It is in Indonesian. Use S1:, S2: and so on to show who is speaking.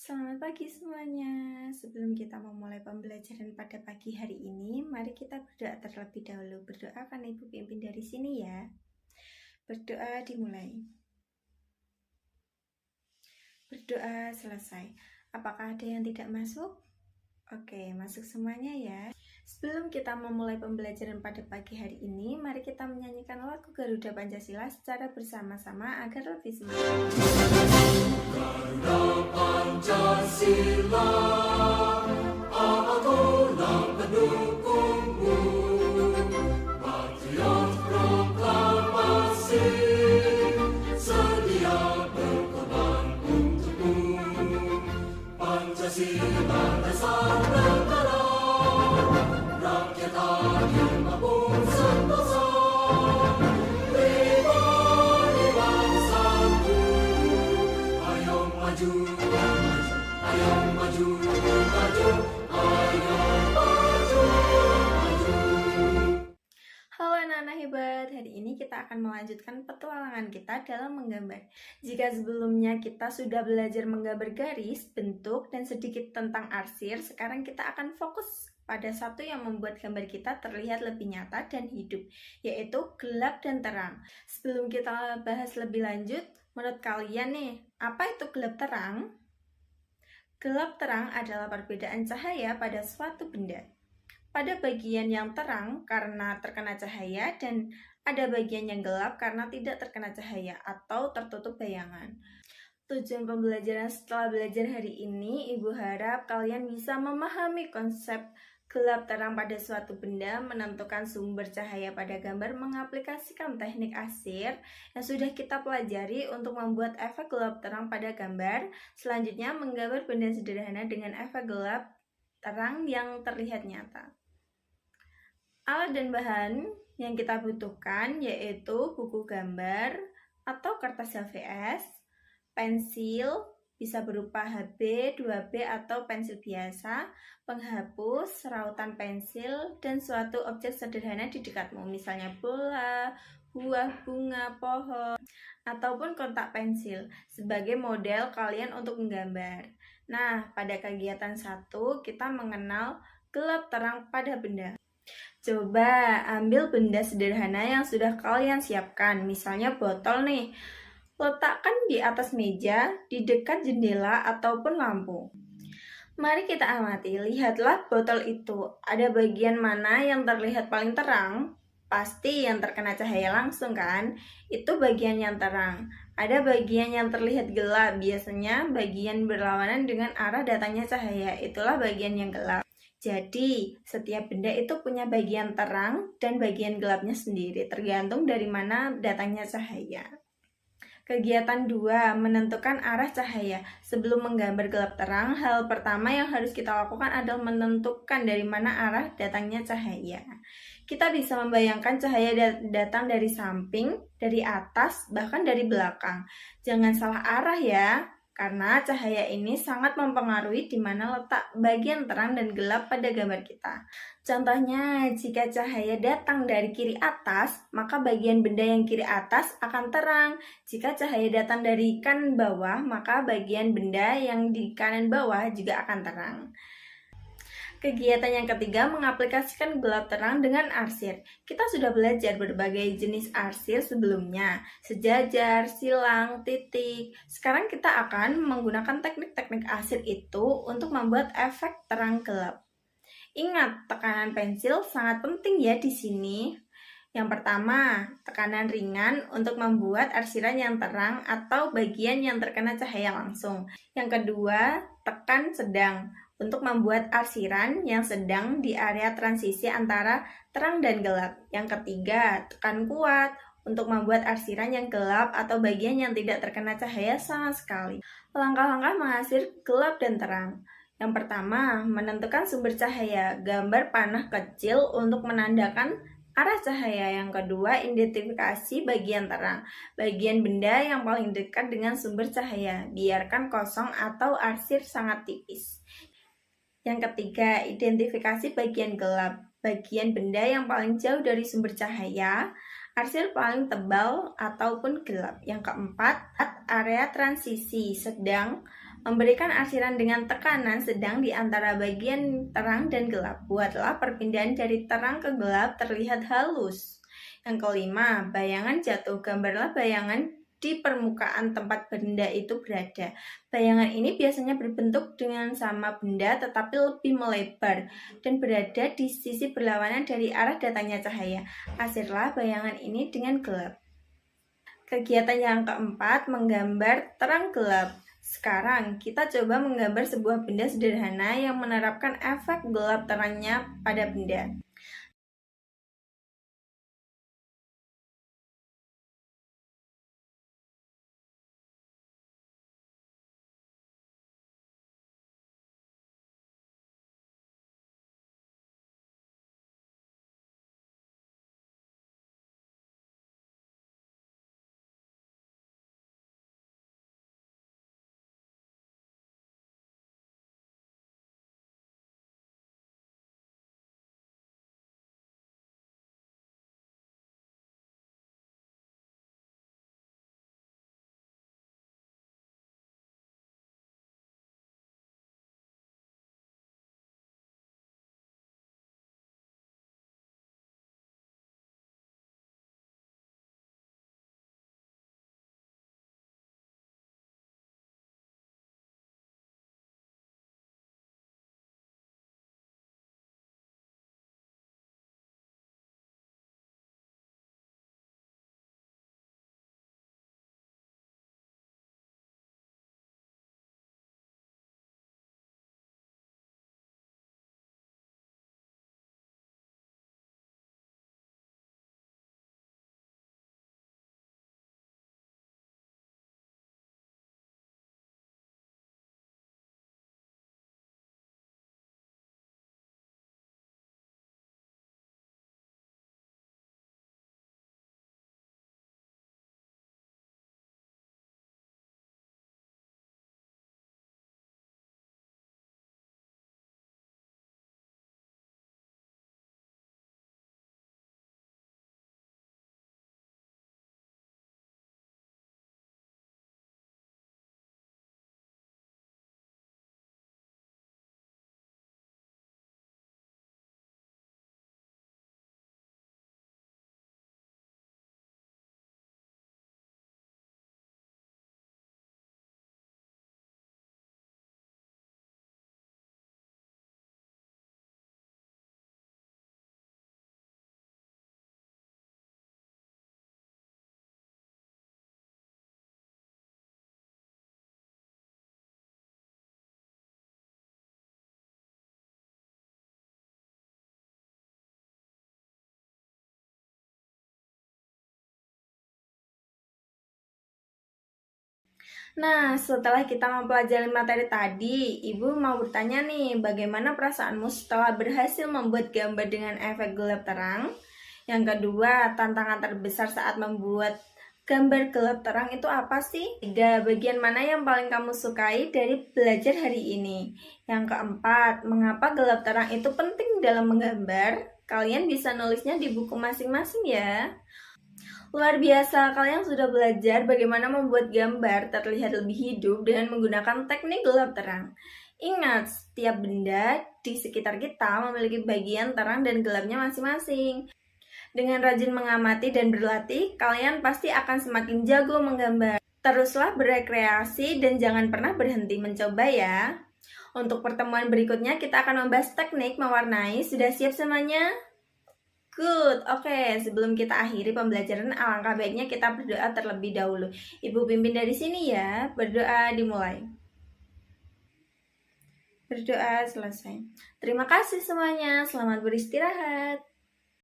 S1: Selamat pagi semuanya. Sebelum kita memulai pembelajaran pada pagi hari ini, mari kita berdoa terlebih dahulu. Berdoa kan Ibu pimpin dari sini ya. Berdoa dimulai. Berdoa selesai. Apakah ada yang tidak masuk? Oke, masuk semuanya ya. Sebelum kita memulai pembelajaran pada pagi hari ini, mari kita menyanyikan lagu Garuda Pancasila secara bersama-sama agar lebih semangat.
S2: Garuda Pancasila, akulah pendukungmu, patriot proklamasi, sedia berkorban untukmu. Pancasila dasar negara, rakyat adil maupun sentosa, pribadi bangsaku. Ayo maju, ayo maju, maju, ayo maju, maju.
S1: Halo anak-anak hebat, hari ini kita akan melanjutkan petualangan kita dalam menggambar. Jika sebelumnya kita sudah belajar menggambar garis, bentuk, dan sedikit tentang arsir, sekarang kita akan fokus pada satu yang membuat gambar kita terlihat lebih nyata dan hidup, yaitu gelap dan terang. Sebelum kita bahas lebih lanjut, menurut kalian nih, apa itu gelap terang? Gelap terang adalah perbedaan cahaya pada suatu benda. Pada bagian yang terang karena terkena cahaya dan ada bagian yang gelap karena tidak terkena cahaya atau tertutup bayangan. Tujuan pembelajaran setelah belajar hari ini, Ibu harap kalian bisa memahami konsep gelap terang pada suatu benda, menentukan sumber cahaya pada gambar, mengaplikasikan teknik arsir yang sudah kita pelajari untuk membuat efek gelap terang pada gambar. Selanjutnya, menggambar benda sederhana dengan efek gelap terang yang terlihat nyata. Alat dan bahan yang kita butuhkan yaitu buku gambar atau kertas HVS, pensil, bisa berupa HB, 2B atau pensil biasa, penghapus, rautan pensil, dan suatu objek sederhana di dekatmu, misalnya bola, buah, bunga, pohon, ataupun kotak pensil sebagai model kalian untuk menggambar. Nah, pada kegiatan 1 kita mengenal gelap terang pada benda. Coba ambil benda sederhana yang sudah kalian siapkan, misalnya botol nih. Letakkan di atas meja, di dekat jendela ataupun lampu. Mari kita amati, lihatlah botol itu. Ada bagian mana yang terlihat paling terang? Pasti yang terkena cahaya langsung kan? Itu bagian yang terang. Ada bagian yang terlihat gelap, biasanya bagian berlawanan dengan arah datangnya cahaya. Itulah bagian yang gelap. Jadi, setiap benda itu punya bagian terang dan bagian gelapnya sendiri, tergantung dari mana datangnya cahaya. Kegiatan 2, menentukan arah cahaya. Sebelum menggambar gelap terang, hal pertama yang harus kita lakukan adalah menentukan dari mana arah datangnya cahaya. Kita bisa membayangkan cahaya datang dari samping, dari atas, bahkan dari belakang. Jangan salah arah ya, karena cahaya ini sangat mempengaruhi di mana letak bagian terang dan gelap pada gambar kita. Contohnya, jika cahaya datang dari kiri atas, maka bagian benda yang kiri atas akan terang. Jika cahaya datang dari kanan bawah, maka bagian benda yang di kanan bawah juga akan terang. Kegiatan yang ketiga, mengaplikasikan gelap terang dengan arsir. Kita sudah belajar berbagai jenis arsir sebelumnya, sejajar, silang, titik. Sekarang kita akan menggunakan teknik-teknik arsir itu untuk membuat efek terang gelap. Ingat, tekanan pensil sangat penting ya di sini. Yang pertama, tekanan ringan untuk membuat arsiran yang terang atau bagian yang terkena cahaya langsung. Yang kedua, tekan sedang untuk membuat arsiran yang sedang di area transisi antara terang dan gelap. Yang ketiga, tekan kuat untuk membuat arsiran yang gelap atau bagian yang tidak terkena cahaya sama sekali. Langkah-langkah mengarsir gelap dan terang. Yang pertama, menentukan sumber cahaya. Gambar panah kecil untuk menandakan arah cahaya. Yang kedua, identifikasi bagian terang. Bagian benda yang paling dekat dengan sumber cahaya. Biarkan kosong atau arsir sangat tipis. Yang ketiga, identifikasi bagian gelap. Bagian benda yang paling jauh dari sumber cahaya. Arsir paling tebal ataupun gelap. Yang keempat, area transisi sedang Memberikan arsiran dengan tekanan sedang di antara bagian terang dan gelap. Buatlah perpindahan dari terang ke gelap terlihat halus. Yang kelima, bayangan jatuh. Gambarlah bayangan di permukaan tempat benda itu berada. Bayangan ini biasanya berbentuk dengan sama benda tetapi lebih melebar dan berada di sisi berlawanan dari arah datangnya cahaya. Arsirlah bayangan ini dengan gelap. Kegiatan yang keempat, menggambar terang gelap. Sekarang kita coba menggambar sebuah benda sederhana yang menerapkan efek gelap terangnya pada benda. Nah, setelah kita mempelajari materi tadi, Ibu mau bertanya nih, bagaimana perasaanmu setelah berhasil membuat gambar dengan efek gelap terang? Yang kedua, tantangan terbesar saat membuat gambar gelap terang itu apa sih? Tiga, bagian mana yang paling kamu sukai dari belajar hari ini? Yang keempat, mengapa gelap terang itu penting dalam menggambar? Kalian bisa nulisnya di buku masing-masing ya. Luar biasa, kalian sudah belajar bagaimana membuat gambar terlihat lebih hidup dengan menggunakan teknik gelap terang. Ingat, setiap benda di sekitar kita memiliki bagian terang dan gelapnya masing-masing. Dengan rajin mengamati dan berlatih, kalian pasti akan semakin jago menggambar. Teruslah berekreasi dan jangan pernah berhenti mencoba ya. Untuk pertemuan berikutnya kita akan membahas teknik mewarnai. Sudah siap semuanya? Good, oke. Sebelum kita akhiri pembelajaran, alangkah baiknya kita berdoa terlebih dahulu. Ibu pimpin dari sini ya. Berdoa dimulai. Berdoa selesai. Terima kasih semuanya. Selamat beristirahat.